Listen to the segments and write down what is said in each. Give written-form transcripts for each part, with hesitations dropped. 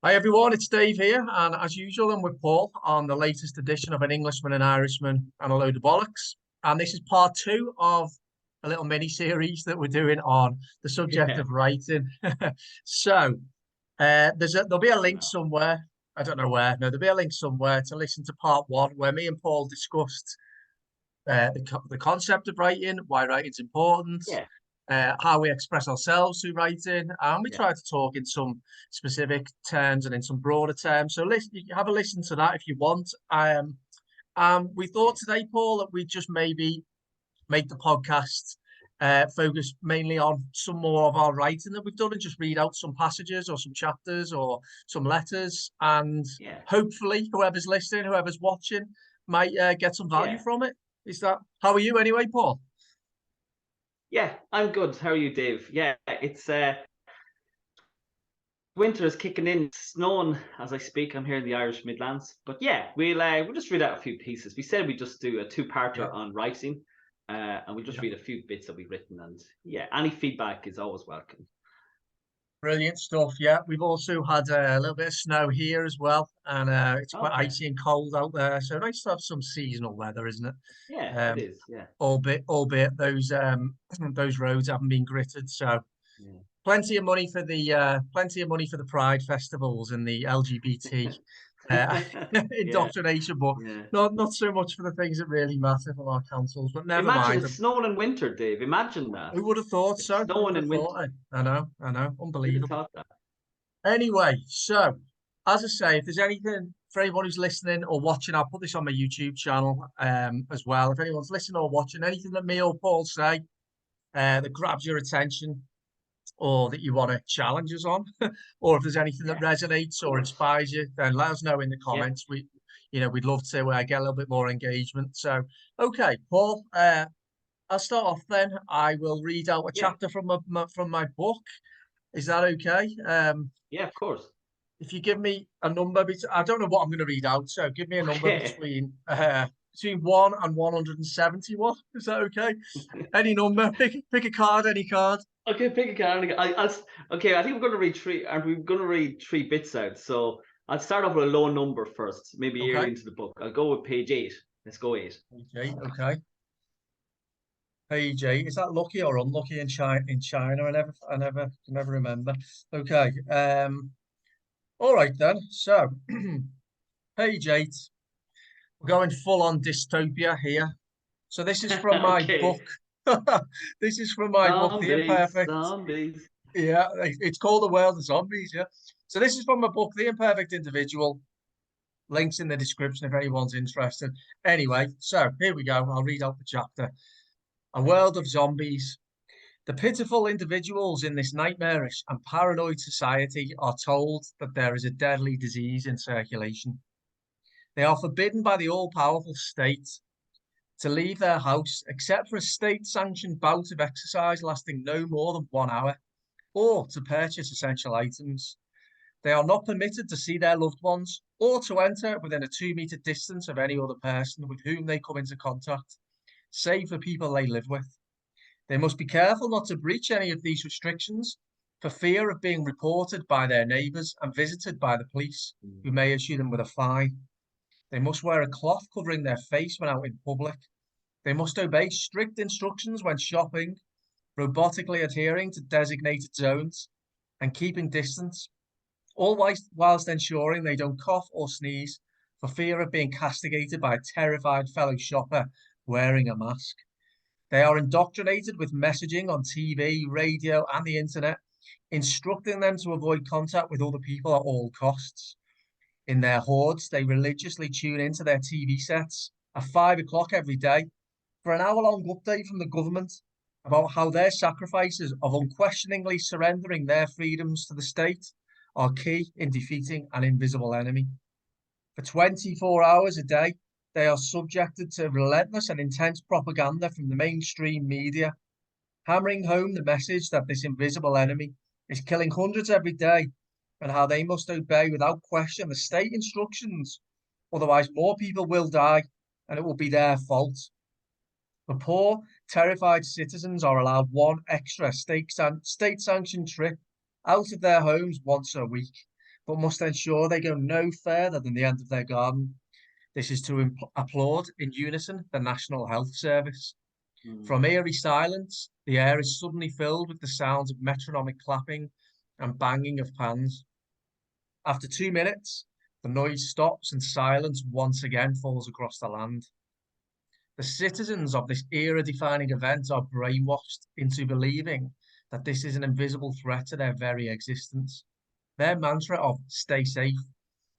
Hi everyone, it's Dave here, and as usual, I'm with Paul on the latest edition of An Englishman, an Irishman, and a Load of Bollocks. And this is part two of a little mini series that we're doing on the subject of writing. So, there'll be a link somewhere. I don't know where. No, there'll be a link somewhere to listen to part one, where me and Paul discussed the concept of writing, why writing's important, Yeah. how we express ourselves through writing, and we Yeah. try to talk in some specific terms and in some broader terms. So listen, you can have a listen to that if you want. We thought today, Paul, that we'd just maybe make the podcast focus mainly on some more of our writing that we've done and just read out some passages or some chapters or some letters, and hopefully whoever's listening, whoever's watching might get some value from it. How are you anyway, Paul? Yeah, I'm good. How are you, Dave? Yeah, it's winter is kicking in, snowing as I speak. I'm here in the Irish Midlands, but yeah, we'll just read out a few pieces. We said we just do a two-parter on writing, and we'll just read a few bits that we've written. And yeah, any feedback is always welcome. Brilliant stuff. Yeah, we've also had a little bit of snow here as well, and it's quite icy and cold out there. So nice to have some seasonal weather, isn't it? Yeah, it is. Yeah. Albeit those roads haven't been gritted, so plenty of money for the Pride festivals and the LGBT indoctrination, but not so much for the things that really matter for our councils. But never mind. Imagine it's snowing in winter, Dave. Imagine that. Who would have thought so? Snowing in winter. I know, unbelievable. Thought that. Anyway, so as I say, if there's anything for anyone who's listening or watching, I'll put this on my YouTube channel as well. If anyone's listening or watching, anything that me or Paul say that grabs your attention, or that you want to challenge us on, or if there's anything that resonates or inspires you, then let us know in the comments. We'd love to get a little bit more engagement. So, okay, Paul, I'll start off then. I will read out a chapter from my book. Is that okay? Yeah, of course. If you give me a number, I don't know what I'm going to read out, so give me a number between 1 and 171. Is that okay? Any number, pick a card, any card. Okay, pick a card. Okay, I think we're going to read three, and we're going to read three bits out. So I'll start off with a low number first, maybe early into the book. I'll go with page 8. Let's go 8. Page 8, okay. Page 8. Is that lucky or unlucky in China? I never can never remember. Okay. All right then. So page 8. We're going full on dystopia here. So this is from my book. This is from my book, The Imperfect. Zombies. Yeah, it's called The World of Zombies, yeah. So this is from my book, The Imperfect Individual. Links in the description if anyone's interested. Anyway, so here we go. I'll read out the chapter. A world of zombies. The pitiful individuals in this nightmarish and paranoid society are told that there is a deadly disease in circulation. They are forbidden by the all-powerful state to leave their house except for a state-sanctioned bout of exercise lasting no more than 1 hour, or to purchase essential items. They are not permitted to see their loved ones or to enter within a 2-meter distance of any other person with whom they come into contact, save the people they live with. They must be careful not to breach any of these restrictions for fear of being reported by their neighbours and visited by the police, who may issue them with a fine. They must wear a cloth covering their face when out in public. They must obey strict instructions when shopping, robotically adhering to designated zones, and keeping distance, all whilst ensuring they don't cough or sneeze for fear of being castigated by a terrified fellow shopper wearing a mask. They are indoctrinated with messaging on TV, radio, and the internet, instructing them to avoid contact with other people at all costs. In their hordes, they religiously tune into their TV sets at 5 o'clock every day for an hour-long update from the government about how their sacrifices of unquestioningly surrendering their freedoms to the state are key in defeating an invisible enemy. For 24 hours a day, they are subjected to relentless and intense propaganda from the mainstream media, hammering home the message that this invisible enemy is killing hundreds every day and how they must obey without question the state instructions. Otherwise, more people will die and it will be their fault. The poor, terrified citizens are allowed one extra state-sanctioned trip out of their homes once a week, but must ensure they go no further than the end of their garden. This is to applaud in unison the National Health Service. From eerie silence, the air is suddenly filled with the sounds of metronomic clapping and banging of pans. After 2 minutes, the noise stops and silence once again falls across the land. The citizens of this era-defining event are brainwashed into believing that this is an invisible threat to their very existence. Their mantra of "stay safe"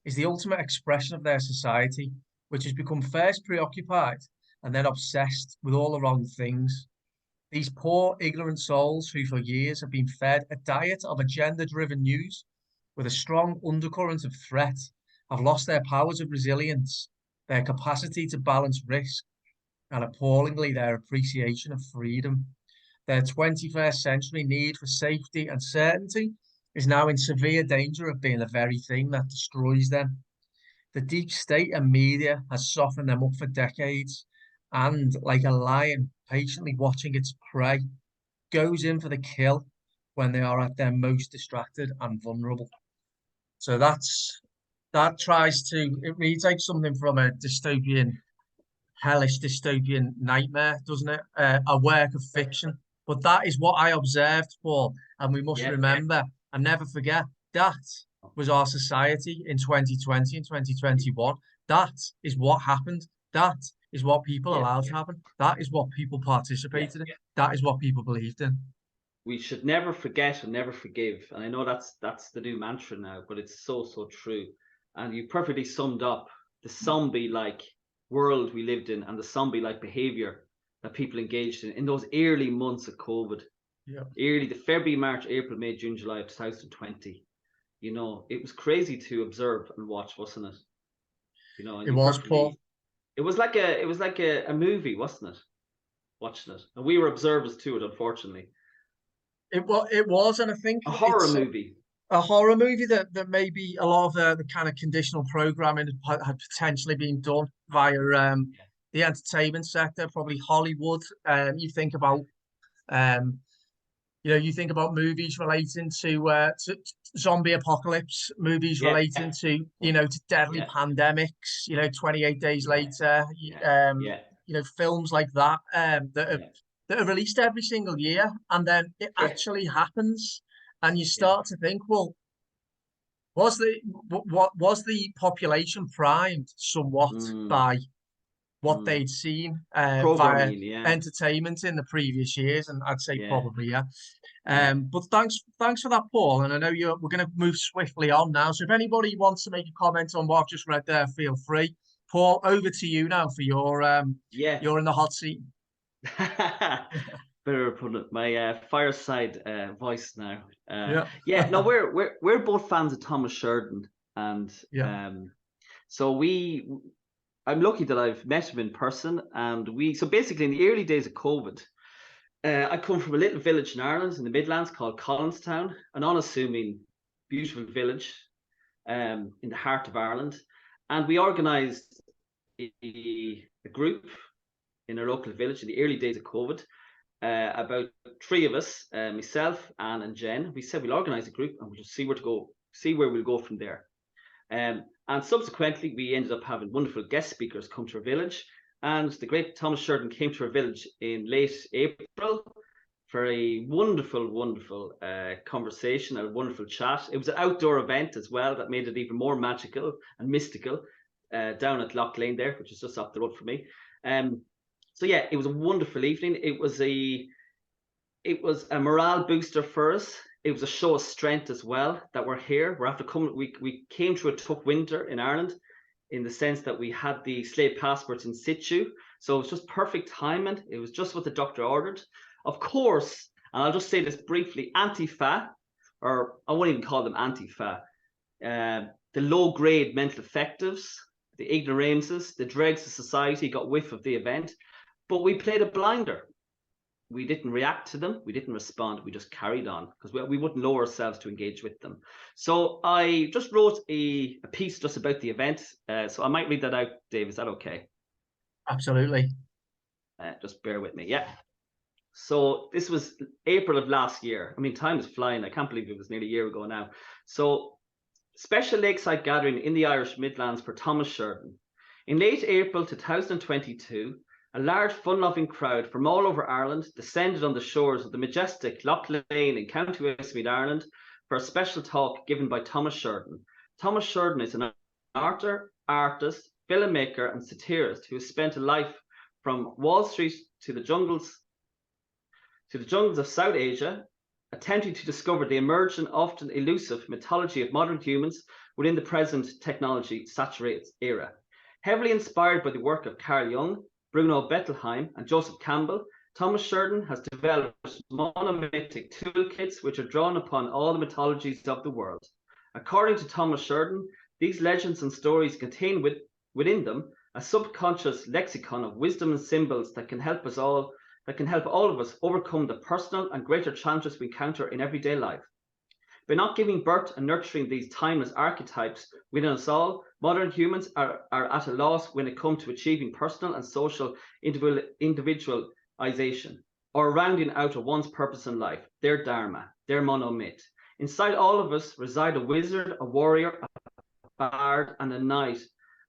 is the ultimate expression of their society, which has become first preoccupied and then obsessed with all the wrong things. These poor, ignorant souls who for years have been fed a diet of agenda-driven news with a strong undercurrent of threat have lost their powers of resilience, their capacity to balance risk, and appallingly their appreciation of freedom. Their 21st century need for safety and certainty is now in severe danger of being the very thing that destroys them. The deep state and media has softened them up for decades, and like a lion patiently watching its prey, goes in for the kill when they are at their most distracted and vulnerable. So that tries to, it reads like something from a hellish dystopian nightmare, doesn't it? A work of fiction. But that is what I observed, Paul. And we must remember and never forget that was our society in 2020 and 2021. That is what happened. That is what people allowed to happen. That is what people participated in. That is what people believed in. We should never forget and never forgive. And I know that's the new mantra now, but it's so true. And you perfectly summed up the zombie-like world we lived in and the zombie-like behavior that people engaged in those early months of COVID. Yeah. Early, the February, March, April, May, June, July of 2020. You know, it was crazy to observe and watch, wasn't it? You know, and it was, Paul. It was like a movie, wasn't it? Watching it, and we were observers to it, unfortunately. It was, and I think a horror movie. A horror movie that maybe a lot of the kind of conditional programming had potentially been done via the entertainment sector, probably Hollywood. You think about you think about movies relating to zombie apocalypse, movies relating to to deadly pandemics. 28 Days Later. Films like that that are released every single year, and then it actually happens, and you start to think, well, was the population primed somewhat by what they'd seen via entertainment in the previous years? And I'd say probably, But thanks for that, Paul. And I know we're going to move swiftly on now. So if anybody wants to make a comment on what I've just read there, feel free. Paul, over to you now for your you're in the hot seat. Better put it my fireside voice now. No, we're both fans of Thomas Sheridan, and so I'm lucky that I've met him in person, and so basically in the early days of COVID, I come from a little village in Ireland in the Midlands called Collinstown, an unassuming, beautiful village in the heart of Ireland, and we organised a group in our local village in the early days of COVID. About three of us, myself, Anne, and Jen. We said we'll organise a group and we'll just see where we'll go from there. And subsequently, we ended up having wonderful guest speakers come to our village. And the great Thomas Sheridan came to our village in late April for a wonderful, wonderful conversation, a wonderful chat. It was an outdoor event as well that made it even more magical and mystical down at Lough Lene there, which is just up the road from me. So yeah, it was a wonderful evening. It was a morale booster for us. It was a show of strength as well that we're here. We're after coming. We came through a tough winter in Ireland, in the sense that we had the slave passports in situ. So it was just perfect timing. It was just what the doctor ordered. Of course, and I'll just say this briefly: Antifa, or I won't even call them Antifa, the low-grade mental effectives, the ignoramuses, the dregs of society got whiff of the event. But we played a blinder. We didn't react to them. We didn't respond. We just carried on because we wouldn't lower ourselves to engage with them. So I just wrote a piece just about the event. So I might read that out, Dave. Is that okay? Absolutely. Just bear with me. Yeah. So this was April of last year. I mean, time is flying. I can't believe it was nearly a year ago now. So special lakeside gathering in the Irish Midlands for Thomas Sheridan. In late April 2022, a large fun-loving crowd from all over Ireland descended on the shores of the majestic Lough Lene in County Westmeath, Ireland, for a special talk given by Thomas Sheridan. Thomas Sheridan is an artist, filmmaker, and satirist who has spent a life from Wall Street to the jungles of South Asia, attempting to discover the emergent, often elusive mythology of modern humans within the present technology-saturated era. Heavily inspired by the work of Carl Jung, Bruno Bettelheim, and Joseph Campbell, Thomas Sheridan has developed monomythic toolkits which are drawn upon all the mythologies of the world. According to Thomas Sheridan, these legends and stories contain within them a subconscious lexicon of wisdom and symbols that can help all of us overcome the personal and greater challenges we encounter in everyday life. By not giving birth and nurturing these timeless archetypes within us all, modern humans are at a loss when it comes to achieving personal and social individualization, or rounding out of one's purpose in life, their dharma, their monomyth. Inside all of us reside a wizard, a warrior, a bard, and a knight.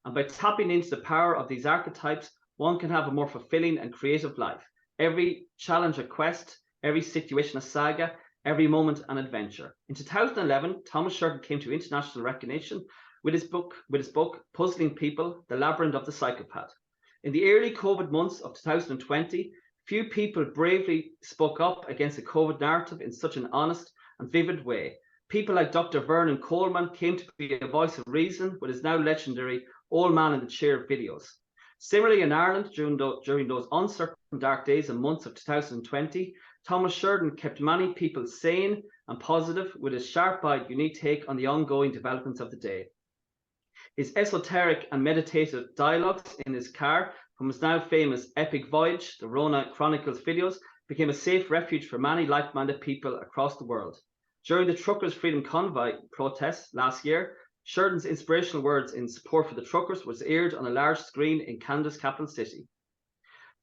And by tapping into the power of these archetypes, one can have a more fulfilling and creative life. Every challenge a quest, every situation a saga, every moment an adventure. In 2011, Thomas Sheridan came to international recognition with his book Puzzling People, The Labyrinth of the Psychopath. In the early COVID months of 2020, few people bravely spoke up against the COVID narrative in such an honest and vivid way. People like Dr. Vernon Coleman came to be a voice of reason with his now legendary Old Man in the Chair videos. Similarly, in Ireland, during those uncertain dark days and months of 2020, Thomas Sheridan kept many people sane and positive with his sharp-eyed, unique take on the ongoing developments of the day. His esoteric and meditative dialogues in his car from his now famous epic voyage, the Rona Chronicles videos, became a safe refuge for many like-minded people across the world. During the Truckers' Freedom Convoy protests last year, Sheridan's inspirational words in support for the truckers was aired on a large screen in Canada's capital city.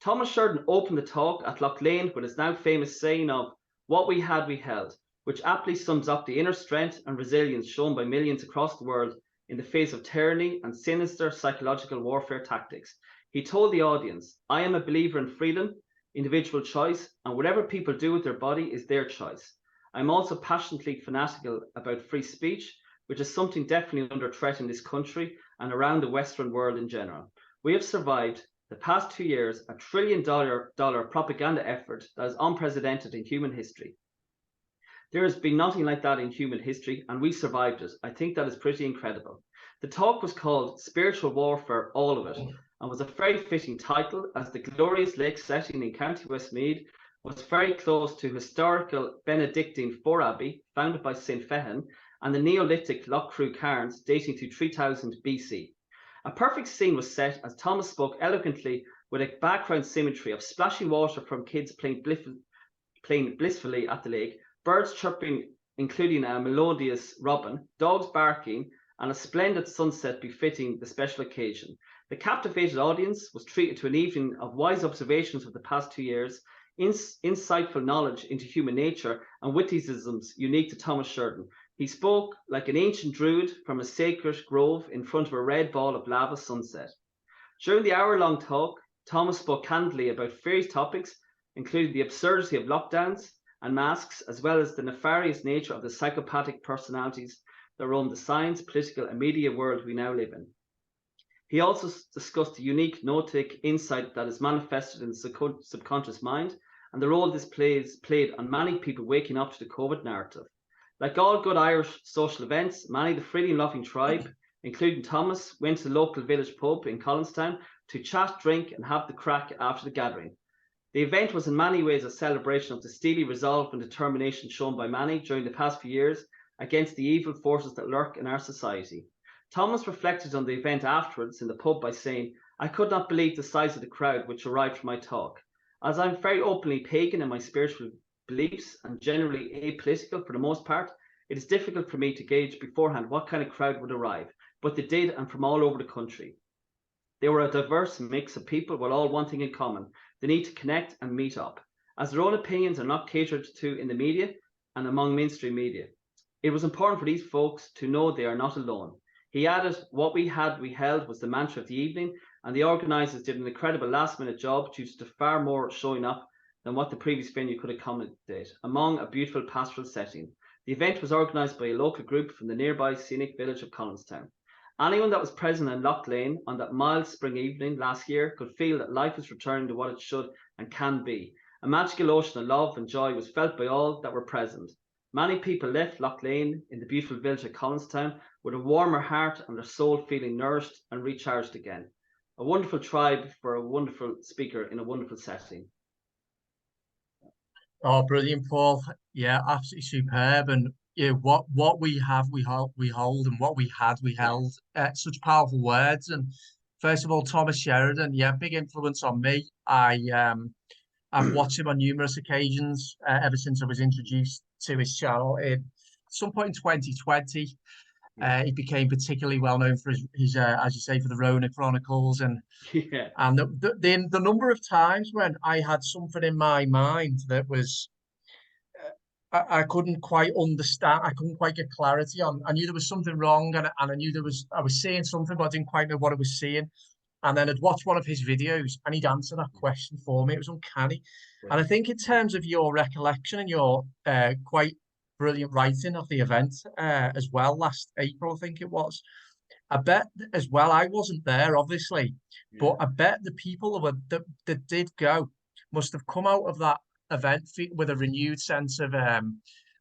Thomas Sheridan opened the talk at Lough Lene with his now famous saying of, "What we had, we held," which aptly sums up the inner strength and resilience shown by millions across the world in the face of tyranny and sinister psychological warfare tactics. He told the audience, "I am a believer in freedom, individual choice, and whatever people do with their body is their choice. I'm also passionately fanatical about free speech, which is something definitely under threat in this country and around the Western world in general. We have survived the past 2 years a $1 trillion propaganda effort that is unprecedented in human history. There has been nothing like that in human history, and we survived it. I think that is pretty incredible." The talk was called Spiritual Warfare, All of It, and was a very fitting title as the glorious lake setting in County Westmeath was very close to historical Benedictine Forabbey, founded by St. Fechin, and the Neolithic Lough Cairns dating to 3000 BC. A perfect scene was set as Thomas spoke eloquently with a background symmetry of splashing water from kids playing blissfully at the lake, birds chirping, including a melodious robin, dogs barking, and a splendid sunset befitting the special occasion. The captivated audience was treated to an evening of wise observations of the past 2 years, insightful knowledge into human nature, and witticisms unique to Thomas Sheridan. He spoke like an ancient druid from a sacred grove in front of a red ball of lava sunset. During the hour-long talk, Thomas spoke candidly about various topics, including the absurdity of lockdowns and masks, as well as the nefarious nature of the psychopathic personalities that roam the science, political, and media world we now live in. He also discussed the unique noetic insight that is manifested in the subconscious mind and the role this played on many people waking up to the COVID narrative. Like all good Irish social events, many of the freedom-loving tribe, including Thomas, went to the local village pub in Collinstown to chat, drink, and have the crack after the gathering. The event was in many ways a celebration of the steely resolve and determination shown by many during the past few years against the evil forces that lurk in our society. Thomas reflected on the event afterwards in the pub by saying, "I could not believe the size of the crowd which arrived for my talk. As I'm very openly pagan in my spiritual beliefs and generally apolitical for the most part, it is difficult for me to gauge beforehand what kind of crowd would arrive, but they did, and from all over the country. They were a diverse mix of people with all one thing in common, the need to connect and meet up. as their own opinions are not catered to in the media and among mainstream media. It was important for these folks to know they are not alone. He added, what we had, we held was the mantra of the evening, and the organisers did an incredible last-minute job due to far more showing up than what the previous venue could accommodate, among a beautiful pastoral setting. The event was organised by a local group from the nearby scenic village of Collinstown. Anyone that was present in Lough Lene on that mild spring evening last year could feel that life is returning to what it should and can be. A magical ocean of love and joy was felt by all that were present. Many people left Lough Lene in the beautiful village of Collinstown with a warmer heart and their soul feeling nourished and recharged again. A wonderful tribe for a wonderful speaker in a wonderful setting. Oh, brilliant, Paul. Yeah, absolutely superb. And yeah, what we have, we hold, and what we had, we held. Such powerful words. And first of all, Thomas Sheridan, yeah, big influence on me. I've watched him on numerous occasions ever since I was introduced to his channel. In some point in 2020, he became particularly well known for his as you say, for the Rona Chronicles, and Yeah. and the number of times when I had something in my mind that was I couldn't quite understand. I couldn't quite get clarity on. I knew there was something wrong, and I knew I was seeing something, but I didn't quite know what I was seeing. And then I'd watch one of his videos, and he'd answer that question for me. It was uncanny. And I think in terms of your recollection and your quite brilliant writing of the event as well, last April, I think it was. I bet as well, I wasn't there, obviously, but I bet the people that did go must have come out of that event with a renewed sense of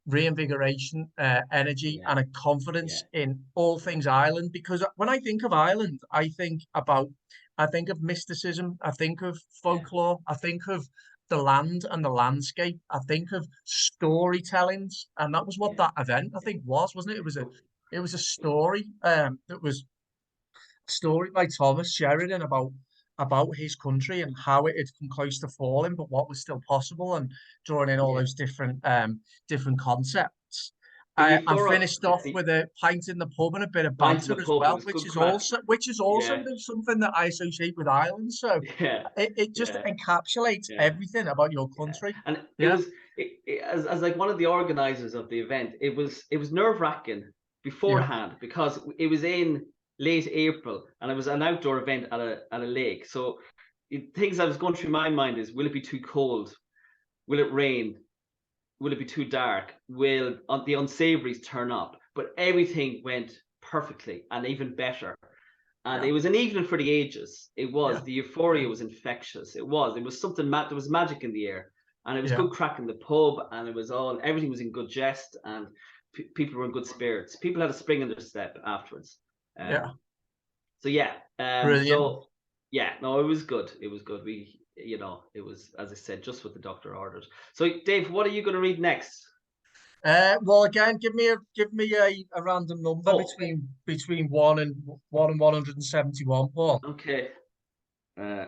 reinvigoration, energy, and a confidence in all things Ireland. Because when I think of Ireland, I think of mysticism, I think of folklore, I think of the land and the landscape, I think of storytellings, and that was what that event, I think, wasn't it? It was a story that was a story by Thomas Sheridan about his country and how it had come close to falling, but what was still possible, and drawing in all those different concepts. I finished off with a pint in the pub and a bit of banter as well, which is also something that I associate with Ireland. So it just encapsulates everything about your country. And it was as like one of the organizers of the event, it was nerve-wracking beforehand because it was in late April and it was an outdoor event at a lake. So things that was going through my mind is, will it be too cold? Will it rain? Will it be too dark? Will the unsavories turn up? But everything went perfectly and even better. And it was an evening for the ages. It was. The euphoria was infectious. It was something there was magic in the air. And it was good crack in the pub, and everything was in good jest, and people were in good spirits. People had a spring in their step afterwards. So no, it was good. It was good. It was, as I said, just what the doctor ordered. So Dave, what are you going to read next? Well, again, give me a random number between 1 and 171, Paul. Okay. I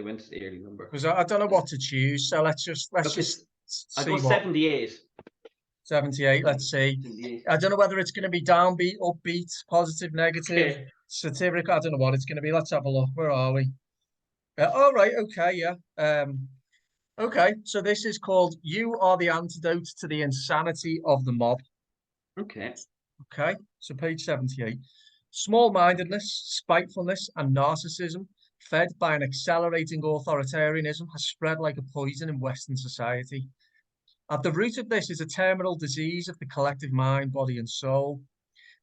went to the early number because I don't know what to choose. So let's just I go 78. 78. Let's see. 78. I don't know whether it's going to be downbeat, upbeat, positive, negative, satiric. I don't know what it's going to be. Let's have a look. Where are we? All right. Okay. Yeah. Okay. So this is called "You Are the Antidote to the Insanity of the Mob." Okay. Okay. So page 78. Small-mindedness, spitefulness, and narcissism, fed by an accelerating authoritarianism, has spread like a poison in Western society. At the root of this is a terminal disease of the collective mind, body, and soul.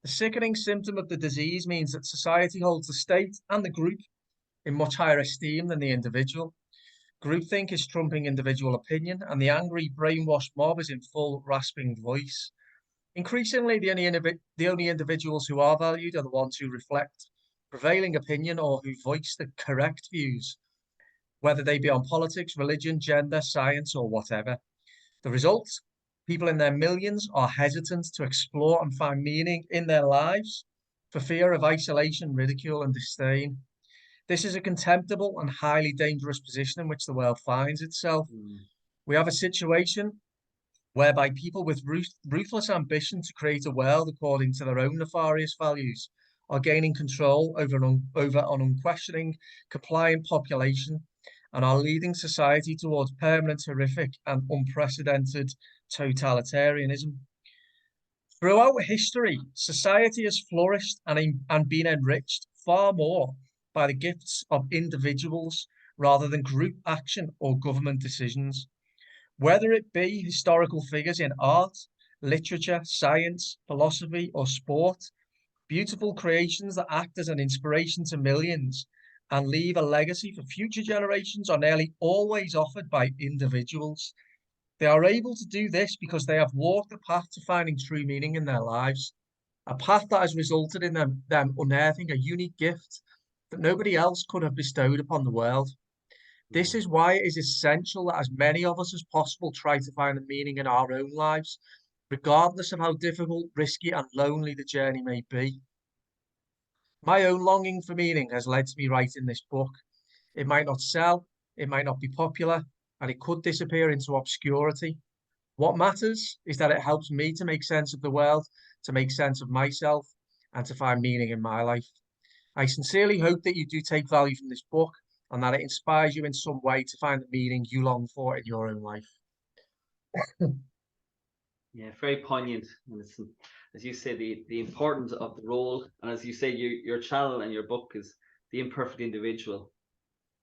The sickening symptom of the disease means that society holds the state and the group in much higher esteem than the individual. Groupthink is trumping individual opinion, and the angry, brainwashed mob is in full, rasping voice. Increasingly, the only individuals who are valued are the ones who reflect prevailing opinion or who voice the correct views, whether they be on politics, religion, gender, science, or whatever. The result? People in their millions are hesitant to explore and find meaning in their lives for fear of isolation, ridicule, and disdain. This is a contemptible and highly dangerous position in which the world finds itself. We have a situation whereby people with ruthless ambition to create a world according to their own nefarious values are gaining control over an unquestioning, compliant population and are leading society towards permanent, horrific, and unprecedented totalitarianism. Throughout history, society has flourished and been enriched far more by the gifts of individuals rather than group action or government decisions. Whether it be historical figures in art, literature, science, philosophy, or sport, beautiful creations that act as an inspiration to millions and leave a legacy for future generations are nearly always offered by individuals. They are able to do this because they have walked a path to finding true meaning in their lives, a path that has resulted in them unearthing a unique gift that nobody else could have bestowed upon the world. This is why it is essential that as many of us as possible try to find the meaning in our own lives, regardless of how difficult, risky, and lonely the journey may be. My own longing for meaning has led to me writing this book. It might not sell, it might not be popular, and it could disappear into obscurity. What matters is that it helps me to make sense of the world, to make sense of myself, and to find meaning in my life. I sincerely hope that you do take value from this book and that it inspires you in some way to find the meaning you long for in your own life. Yeah, very poignant. And it's, as you say, the importance of the role, and as you say, your channel and your book is the imperfect individual.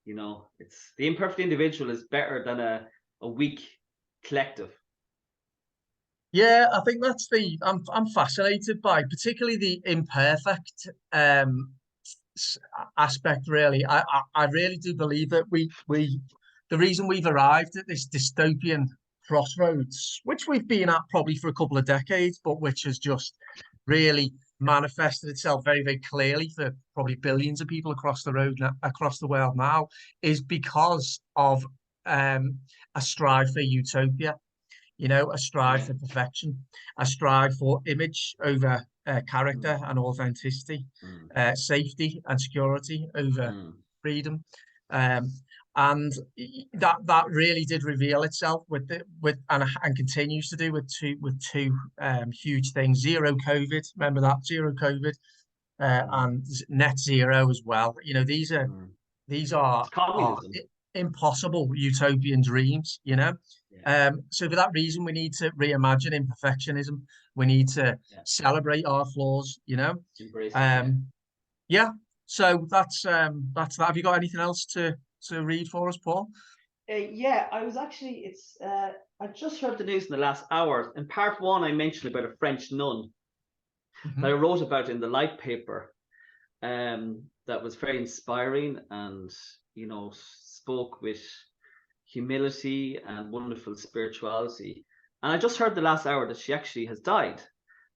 You know, it's the imperfect individual is better than a weak collective. Yeah, I think that's I'm fascinated by particularly the imperfect aspect. Really, I really do believe that the reason we've arrived at this dystopian crossroads, which we've been at probably for a couple of decades, but which has just really manifested itself very, very clearly for probably billions of people across the road across the world now, is because of a strive for utopia. You know, a strive for perfection, a strive for image over character and authenticity, safety and security over freedom, um, and that really did reveal itself and continues to do with two huge things: zero COVID. Remember that zero COVID, and net zero as well. You know, these are impossible utopian dreams, you know. So for that reason, we need to reimagine imperfectionism. We need to celebrate our flaws, you know. Yeah. So that's that. Have you got anything else to read for us, Paul? Yeah, I was actually. I just heard the news in the last hour. In part one, I mentioned about a French nun that I wrote about in the Light paper. That was very inspiring, and you know, spoke with humility and wonderful spirituality. And I just heard the last hour that she actually has died.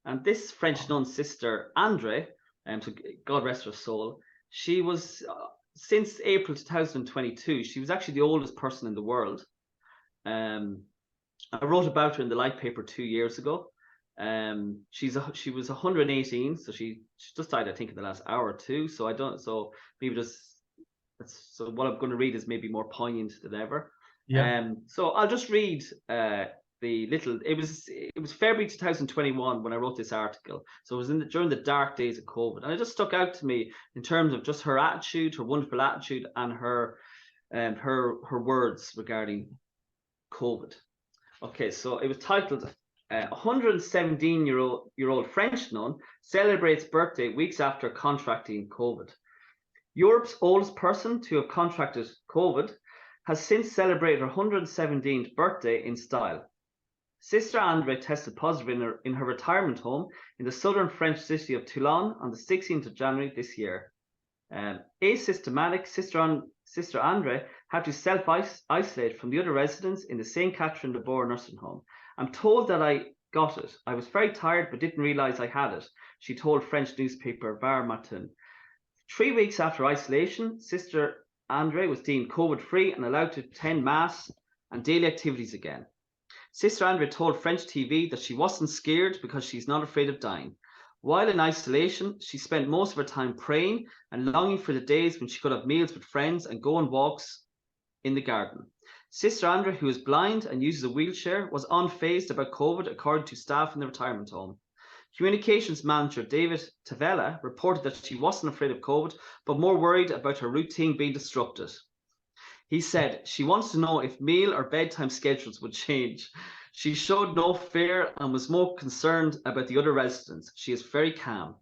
And this French nun, Sister Andre, so God rest her soul, she was since April 2022. She was actually the oldest person in the world. I wrote about her in the Light paper 2 years ago. She was 118, so she just died, I think, in the last hour or two. So I don't. So maybe so what I'm going to read is maybe more poignant than ever. Yeah. So I'll just read the little. It was February 2021 when I wrote this article. So it was during the dark days of COVID, and it just stuck out to me in terms of just her attitude, her wonderful attitude, and her words regarding COVID. Okay, so it was titled 117-year-old French nun celebrates birthday weeks after contracting COVID. Europe's oldest person to have contracted COVID has since celebrated her 117th birthday in style. Sister Andre tested positive in her retirement home in the southern French city of Toulon on the 16th of January this year. Asymptomatic Sister Andre had to self-isolate from the other residents in the St. Catherine de Bourg nursing home. I'm told that I got it. I was very tired but didn't realize I had it, she told French newspaper Var Matin. 3 weeks after isolation, Sister Andre was deemed COVID-free and allowed to attend Mass and daily activities again. Sister Andre told French TV that she wasn't scared because she's not afraid of dying. While in isolation, she spent most of her time praying and longing for the days when she could have meals with friends and go on walks in the garden. Sister Andre, who is blind and uses a wheelchair, was unfazed about COVID, according to staff in the retirement home. Communications manager David Tavella reported that she wasn't afraid of COVID, but more worried about her routine being disrupted. He said she wants to know if meal or bedtime schedules would change. She showed no fear and was more concerned about the other residents. She is very calm.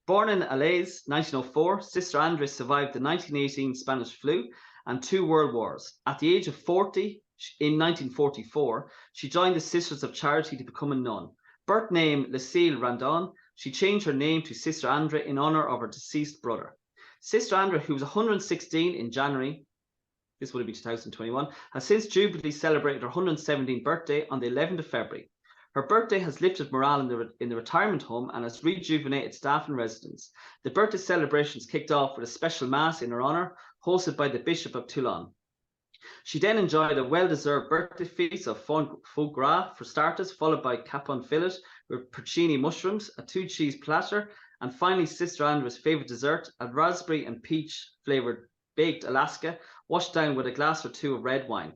Born in Alais, 1904, Sister Andres survived the 1918 Spanish flu and 2 world wars. At the age of 40, in 1944, she joined the Sisters of Charity to become a nun. Birth name Lucille Randon, she changed her name to Sister Andre in honor of her deceased brother. Sister Andre, who was 116 in January, this would have been 2021, has since jubilee celebrated her 117th birthday on the 11th of February. Her birthday has lifted morale in the retirement home and has rejuvenated staff and residents. The birthday celebrations kicked off with a special mass in her honor, hosted by the Bishop of Toulon. She then enjoyed a well-deserved birthday feast of foie gras for starters, followed by capon fillet with porcini mushrooms, a 2-cheese platter, and finally Sister Andre's favourite dessert, a raspberry and peach flavoured baked Alaska, washed down with a glass or 2 of red wine.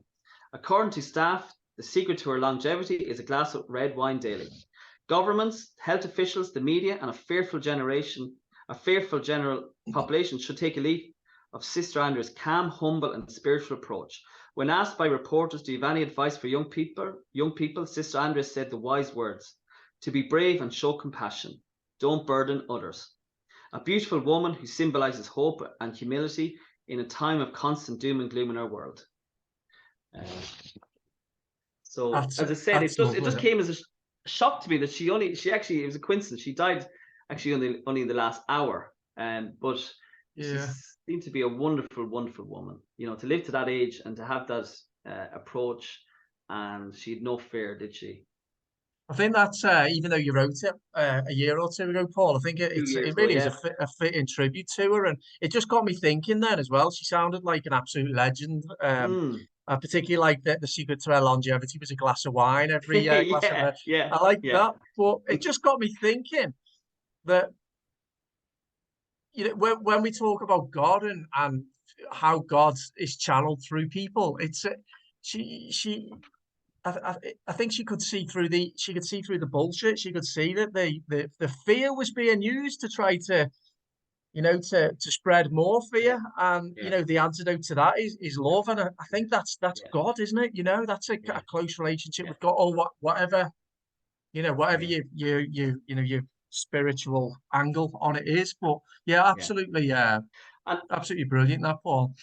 According to staff, the secret to her longevity is a glass of red wine daily. Governments, health officials, the media, and a fearful general population should take a leaf of Sister Andre's calm, humble, and spiritual approach. When asked by reporters, do you have any advice for young people, Sister Andres said the wise words: to be brave and show compassion. Don't burden others. A beautiful woman who symbolizes hope and humility in a time of constant doom and gloom in our world. As I said, it just came as a shock to me that she actually, it was a coincidence. She died actually only in the last hour. But she seemed to be a wonderful, wonderful woman. You know, to live to that age and to have that approach, and she had no fear, did she? I think that's even though you wrote it a year or 2 ago, Paul, I think it really is a fitting tribute to her, and it just got me thinking then as well. She sounded like an absolute legend. I particularly like that the secret to her longevity was a glass of wine every glass of her. I like that, but it just got me thinking that, you know, when we talk about God and how God is channeled through people, it's I think she could see through the bullshit. She could see that the fear was being used to try to, you know, to spread more fear. And you know, the antidote to that is love. And I think that's God, isn't it? You know, that's a close relationship with God, or whatever, you know, whatever your spiritual angle on it is. But absolutely, absolutely brilliant, that, Paul.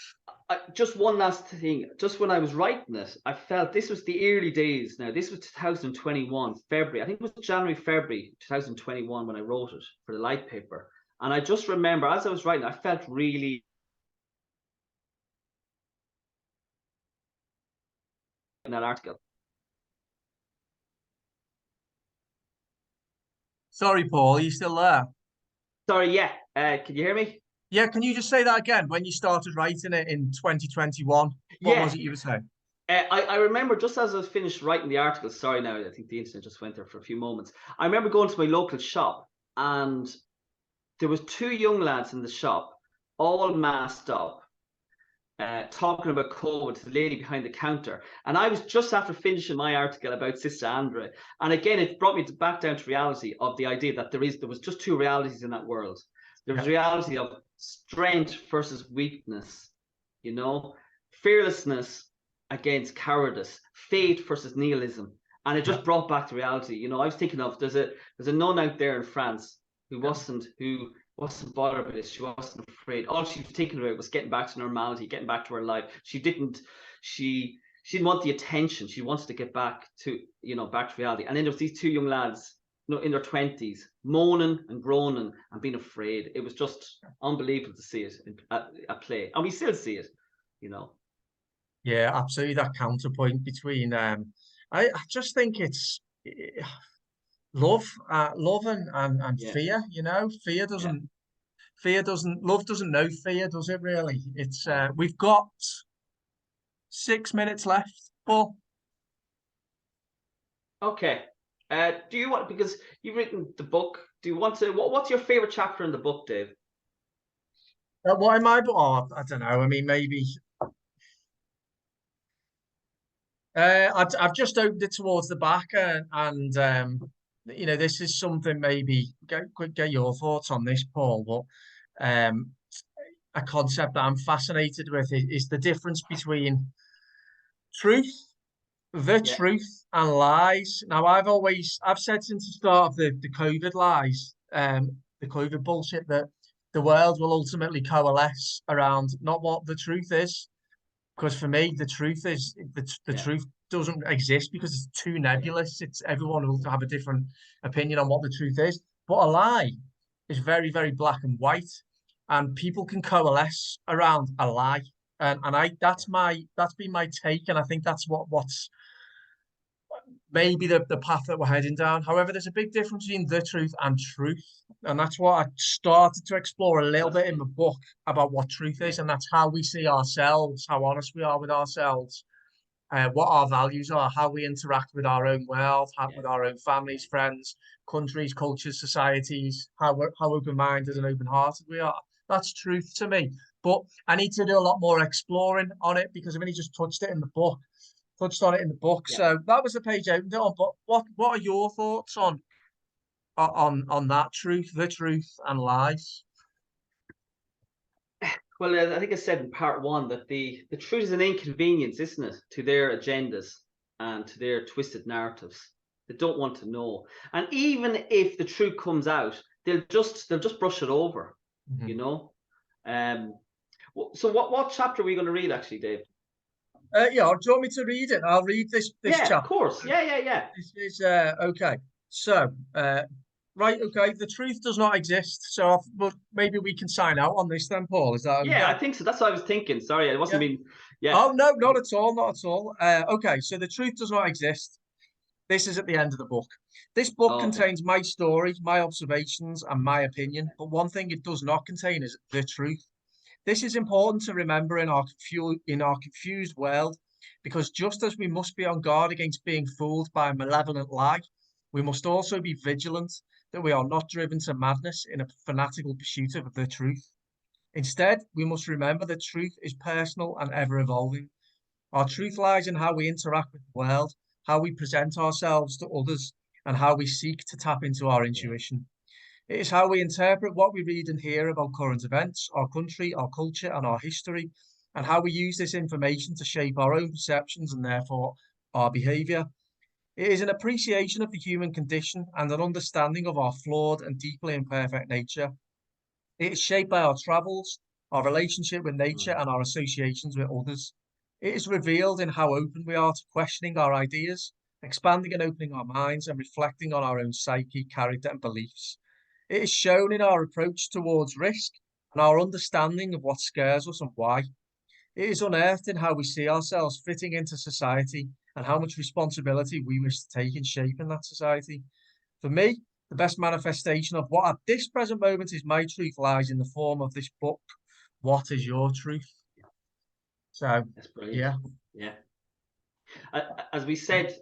Just one last thing. Just when I was writing it, I felt this was the early days. Now, this was 2021, February. I think it was January, February 2021 when I wrote it for the light paper. And I just remember, as I was writing, I felt really in that article. Sorry, Paul, are you still there? Sorry, yeah. Can you hear me? Yeah, can you just say that again? When you started writing it in 2021, what was it you were saying? I remember just as I was finished writing the article, sorry now, I think the internet just went there for a few moments. I remember going to my local shop and there was 2 young lads in the shop, all masked up, talking about COVID to the lady behind the counter. And I was just after finishing my article about Sister Andre. And again, it brought me back down to reality of the idea that there was just 2 realities in that world. There was reality of strength versus weakness, you know, fearlessness against cowardice, faith versus nihilism. And it just brought back to reality. You know, I was thinking of there's a nun out there in France who wasn't bothered by this. She wasn't afraid. All she was thinking about was getting back to normality, getting back to her life. She didn't want the attention. She wanted to get back to, you know, back to reality. And then there was these 2 young lads, you know, in their 20s, moaning and groaning and being afraid. It was just unbelievable to see it at play, and we still see it, you know. Yeah, absolutely. That counterpoint between I just think it's love and fear. You know, love doesn't know fear, does it? Really? It's we've got 6 minutes left, Paul. Okay. Do you want, because you've written the book, do you want to, what's your favorite chapter in the book, Dave? What am I? Oh, I don't know. I mean, maybe. I've just opened it towards the back, and you know, this is something maybe get your thoughts on this, Paul. But a concept that I'm fascinated with is the difference between truth, the Yeah. truth, and lies. Now, I've said since the start of the COVID lies, the COVID bullshit, that the world will ultimately coalesce around not what the truth is, because for me, the truth is the Yeah. truth doesn't exist because it's too nebulous. It's everyone will have a different opinion on what the truth is. But a lie is very, very black and white, and people can coalesce around a lie. And that's been my take, and I think that's what's maybe the path that we're heading down. However, there's a big difference between the truth and truth. And that's what I started to explore a little bit in the book about what truth is. Yeah. And that's how we see ourselves, how honest we are with ourselves, what our values are, how we interact with our own world, with our own families, friends, countries, cultures, societies, how open-minded and open-hearted we are. That's truth to me. But I need to do a lot more exploring on it because I've only just touched on it in the book. Yeah. So that was the page I opened it on. But what are your thoughts on that truth, the truth, and lies? Well, I think I said in part one that the truth is an inconvenience, isn't it, to their agendas and to their twisted narratives. They don't want to know, and even if the truth comes out, they'll just brush it over, you know. So what chapter are we going to read, actually, Dave? Yeah, do you want me to read it? I'll read this Yeah, chapter. of course. Yeah. This is okay. So, right, okay. The truth does not exist. So, but maybe we can sign out on this then, Paul. Is that okay? Yeah, I think so. That's what I was thinking. Sorry, I wasn't being. Yeah. Oh no, not at all, not at all. Okay, so the truth does not exist. This is at the end of the book. This book Okay. contains my story, my observations, and my opinion. But one thing it does not contain is the truth. This is important to remember in our confused world, because just as we must be on guard against being fooled by a malevolent lie, we must also be vigilant that we are not driven to madness in a fanatical pursuit of the truth. Instead, we must remember that truth is personal and ever evolving. Our truth lies in how we interact with the world, how we present ourselves to others, and how we seek to tap into our intuition. It is how we interpret what we read and hear about current events, our country, our culture, and our history, and how we use this information to shape our own perceptions and therefore our behaviour. It is an appreciation of the human condition and an understanding of our flawed and deeply imperfect nature. It is shaped by our travels, our relationship with nature, and our associations with others. It is revealed in how open we are to questioning our ideas, expanding and opening our minds, and reflecting on our own psyche, character, and beliefs. It is shown in our approach towards risk and our understanding of what scares us and why. It is unearthed in how we see ourselves fitting into society and how much responsibility we wish to take in shaping that society. For me, the best manifestation of what at this present moment is my truth lies in the form of this book. What is your truth? So, That's brilliant. yeah. Yeah. As we said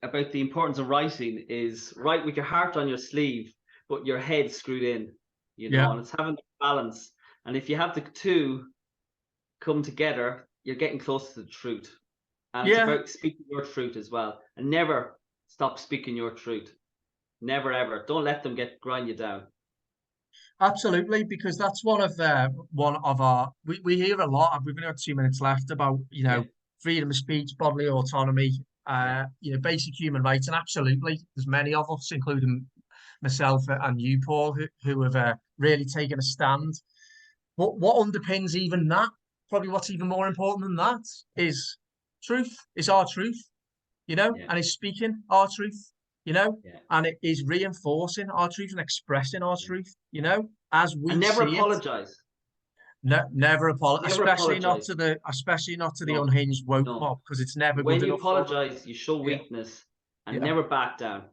about the importance of writing, is write with your heart on your sleeve, but your head screwed in, you know, and it's having the balance. And if you have the two come together, you're getting close to the truth. And it's about speaking your truth as well. And never stop speaking your truth. Never ever. Don't let them grind you down. Absolutely, because that's one of our we hear a lot. We've only got 2 minutes left about freedom of speech, bodily autonomy, basic human rights, and absolutely, there's many of us, including myself and you, Paul, who have really taken a stand. What underpins even that, probably what's even more important than that, is truth. Is our truth, and is speaking our truth, and it is reinforcing our truth and expressing our truth, as we and never see apologize. it. No, never apologize, Never apologize. especially not to the unhinged woke mob, because it's never when good you enough for them. apologize, you show weakness and never back down.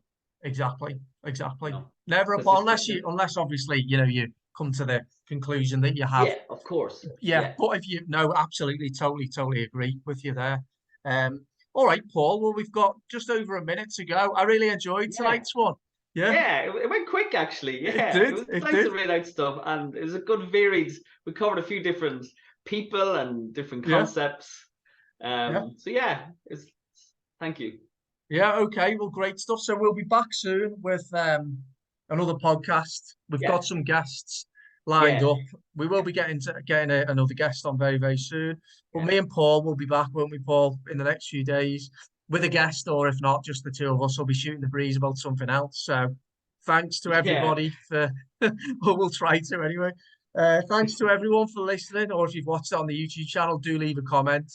Exactly. No. Never apologize, unless obviously you come to the conclusion that you have. Yeah, of course. But if you absolutely, totally agree with you there. All right, Paul. Well, we've got just over a minute to go. I really enjoyed tonight's one. Yeah, it went quick actually. Yeah, it was did. nice to read out stuff, and it was a good varied. We covered a few different people and different concepts. So it's thank you. Yeah, okay. Well, great stuff. So we'll be back soon with another podcast. We've got some guests. lined Yeah. up. We will be getting another guest on very, very soon. But Yeah. me and Paul will be back, won't we, Paul, in the next few days with a guest, or if not, just the two of us will be shooting the breeze about something else. So thanks to Yeah. everybody for, well, we'll try to anyway. Thanks to everyone for listening, or if you've watched it on the YouTube channel, do leave a comment.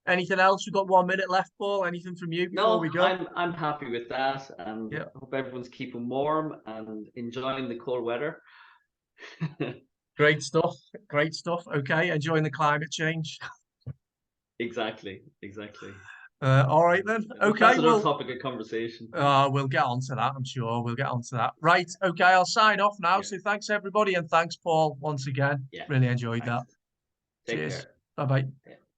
Anything else? We've got 1 minute left, Paul. Anything from you before No, we go? I'm happy with that, and Yeah, I hope everyone's keeping warm and enjoying the cold weather. great stuff. Great stuff. Okay, enjoying the climate change. Exactly. All right then. But Okay, that's another well, topic of conversation. we'll get on to that. I'm sure we'll get on to that. Right. Okay, I'll sign off now. Yeah. So thanks everybody, and thanks Paul once again. Yeah. Really enjoyed that. Thanks. Take Cheers. care. Bye bye. Yeah.